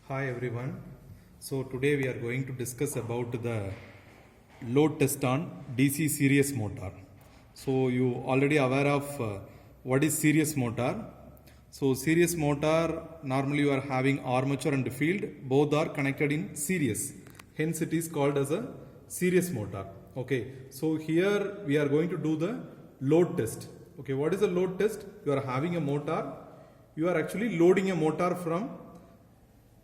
Hi everyone. So today we are going to discuss about the load test on DC series motor. So you already aware of what is series motor. So series motor, normally you are having armature and field, both are connected in series. Hence it is called as a series motor. Okay. So here we are going to do the load test. Okay. What is a load test? You are having a motor. You are actually loading a motor from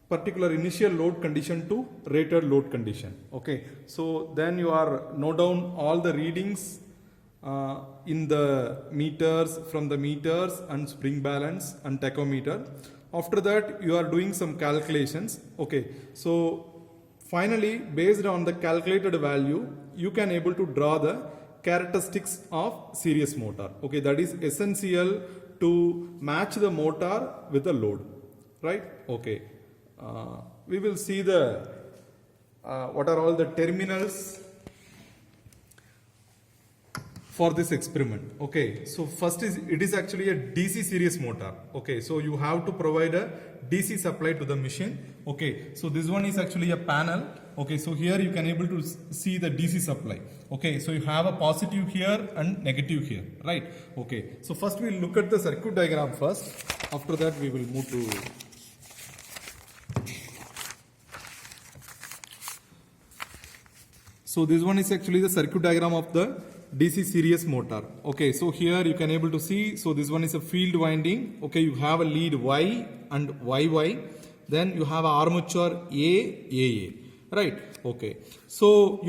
particular initial load condition to rated load condition. Okay, so then you are note down all the readings in the meters, from the meters and spring balance and tachometer. After that you are doing some calculations. Okay, so finally based on the calculated value you can able to draw the characteristics of series motor. Okay, that is essential to match the motor with the load, right? Okay. We will see the what are all the terminals for this experiment. Okay, so first is it is actually a DC series motor. Okay, so you have to provide a DC supply to the machine. Okay, so this one is actually a panel. Okay, so here you can able to see the DC supply. Okay, so you have a positive here and negative here, right? Okay, so first we will look at the circuit diagram first. After that we will move to So this one is actually the circuit diagram of the DC series motor. Okay, so here you can able to see, so this one is a field winding. Okay, you have a lead Y and YY. Then you have a armature AA. Right? Okay. So,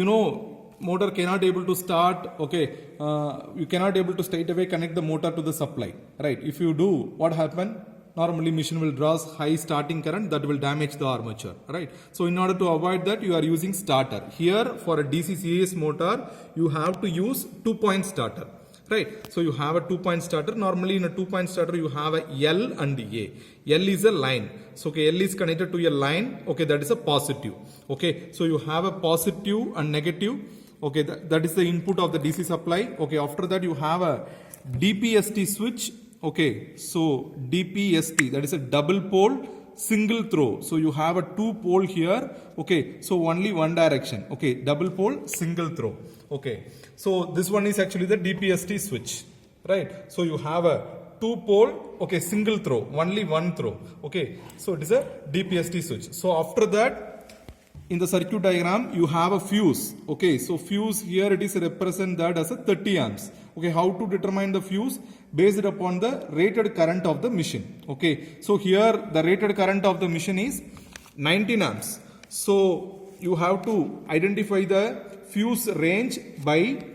motor cannot able to start. Okay, you cannot able to straight away connect the motor to the supply. Right? If you do, what happen? Normally machine will draw high starting current that will damage the armature, right? So in order to avoid that you are using starter. Here for a DC series motor you have to use 2-point starter, right? So you have a 2-point starter. Normally in a 2-point starter you have a L and A. L is a line. So okay, L is connected to a line. Okay, that is a positive. Okay, so you have a positive and negative. Okay, that is the input of the DC supply. Okay, after that you have a DPST switch. Okay, so DPST, that is a double pole single throw. So you have a 2-pole here. Okay, so only one direction. Okay, double pole single throw. Okay, so this one is actually the DPST switch, right? So you have a 2-pole, okay, single throw, only one throw. Okay, so it is a DPST switch. So after that, in the circuit diagram you have a fuse. Okay, so fuse here it is represent that as a 30 amps. Okay, how to determine the fuse? Based upon the rated current of the machine. Okay, so here the rated current of the machine is 19 amps. So you have to identify the fuse range by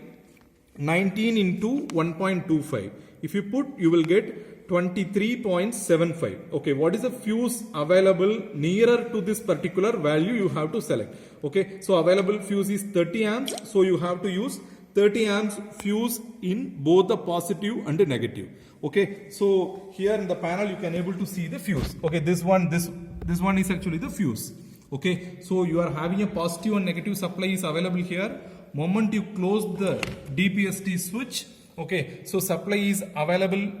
19 into 1.25. If you put, you will get 23.75. Okay, what is the fuse available nearer to this particular value you have to select. Okay, so available fuse is 30 amps. So you have to use 30 amps fuse in both the positive and the negative. Okay, so here in the panel you can able to see the fuse. Okay, this one is actually the fuse. Okay, so you are having a positive and negative supply is available here. Moment you close the DPST switch, okay, so supply is available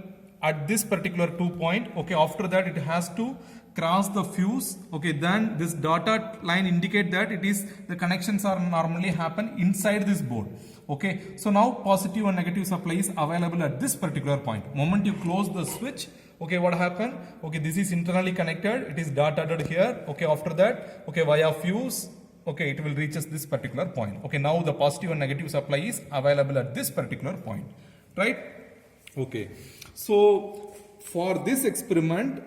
at this particular 2-point. Okay, after that it has to cross the fuse. Okay, then this dotted line indicate that it is the connections are normally happen inside this board. Okay, so now positive and negative supply is available at this particular point. Moment you close the switch, okay, what happened? Okay, this is internally connected. It is dotted here. Okay, after that, okay, via fuse, okay, it will reaches this particular point. Okay, now the positive and negative supply is available at this particular point, right? Okay, so for this experiment,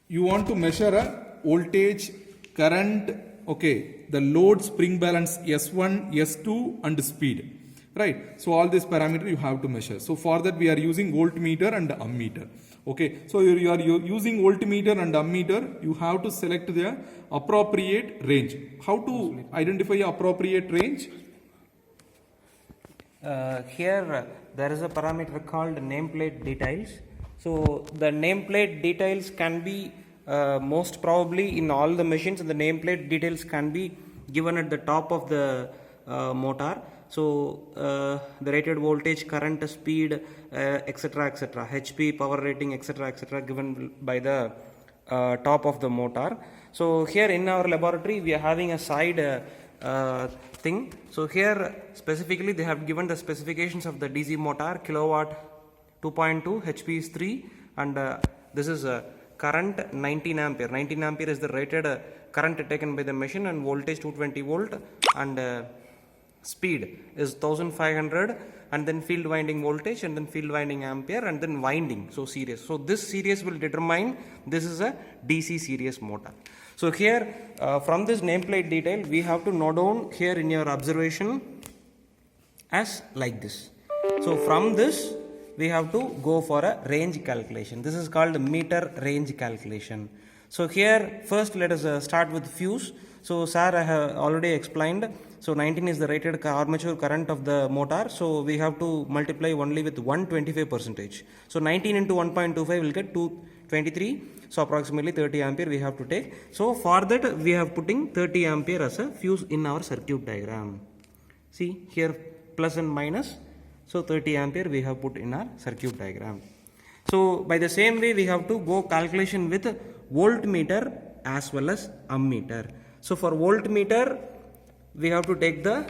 you want to measure a voltage, current, okay, the load, spring balance S1, S2 and speed, right? So all these parameters you have to measure. So for that we are using voltmeter and ammeter. Okay, so you are using voltmeter and ammeter, you have to select the appropriate range. How to identify appropriate range? Here there is a parameter called nameplate details. So the nameplate details can be most probably in all the machines, the nameplate details can be given at the top of the motor. So the rated voltage, current, speed, etc., HP, power rating, etc., given by the top of the motor. So here in our laboratory we are having a side thing. So here specifically they have given the specifications of the DC motor, kilowatt 2.2, HP is 3, and this is current 19 ampere. 19 ampere is the rated current taken by the machine, and voltage 220 volt, and speed is 1500, and then field winding voltage, and then field winding ampere, and then winding, so series. So this series will determine this is a DC series motor. So here from this nameplate detail we have to note down here in your observation as like this. So from this we have to go for a range calculation. This is called meter range calculation. So here first let us start with fuse. So sir, I have already explained. So 19 is the rated armature current of the motor. So we have to multiply only with 125%. So 19 into 1.25 will get 223. So approximately 30 ampere we have to take. So for that we have putting 30 ampere as a fuse in our circuit diagram. See here plus and minus. So 30 ampere we have put in our circuit diagram. So by the same way we have to go calculation with voltmeter as well as ammeter. So for voltmeter we have to take the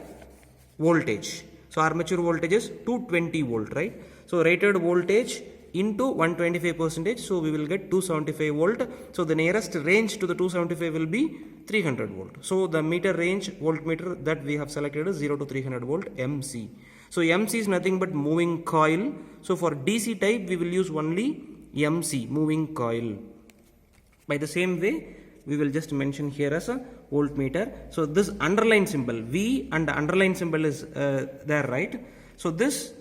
voltage. So armature voltage is 220 volt, right? So rated voltage into 125%, so we will get 275 volt. So the nearest range to the 275 will be 300 volt. So the meter range voltmeter that we have selected is 0 to 300 volt MC. So MC is nothing but moving coil. So for DC type we will use only MC, moving coil. By the same way we will just mention here as a voltmeter. So this underline symbol V and the underline symbol is there, right? So this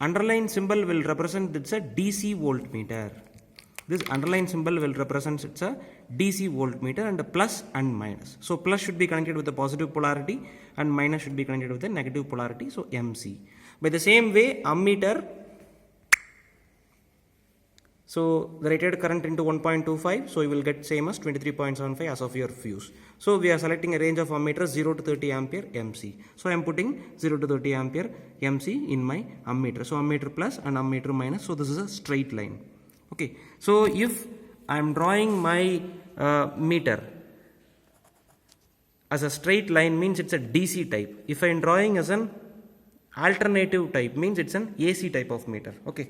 underline symbol will represent it's a DC voltmeter. This underline symbol will represent it's a DC voltmeter, and a plus and minus. So plus should be connected with the positive polarity and minus should be connected with the negative polarity. So MC. By the same way ammeter. So the rated current into 1.25, so you will get same as 23.75 as of your fuse. So we are selecting a range of ammeters 0 to 30 ampere MC. So I am putting 0 to 30 ampere MC in my ammeter. So ammeter plus and ammeter minus. So this is a straight line. Okay. So if I am drawing my meter as a straight line, means it's a DC type. If I am drawing as an alternative type, means it's an AC type of meter. Okay.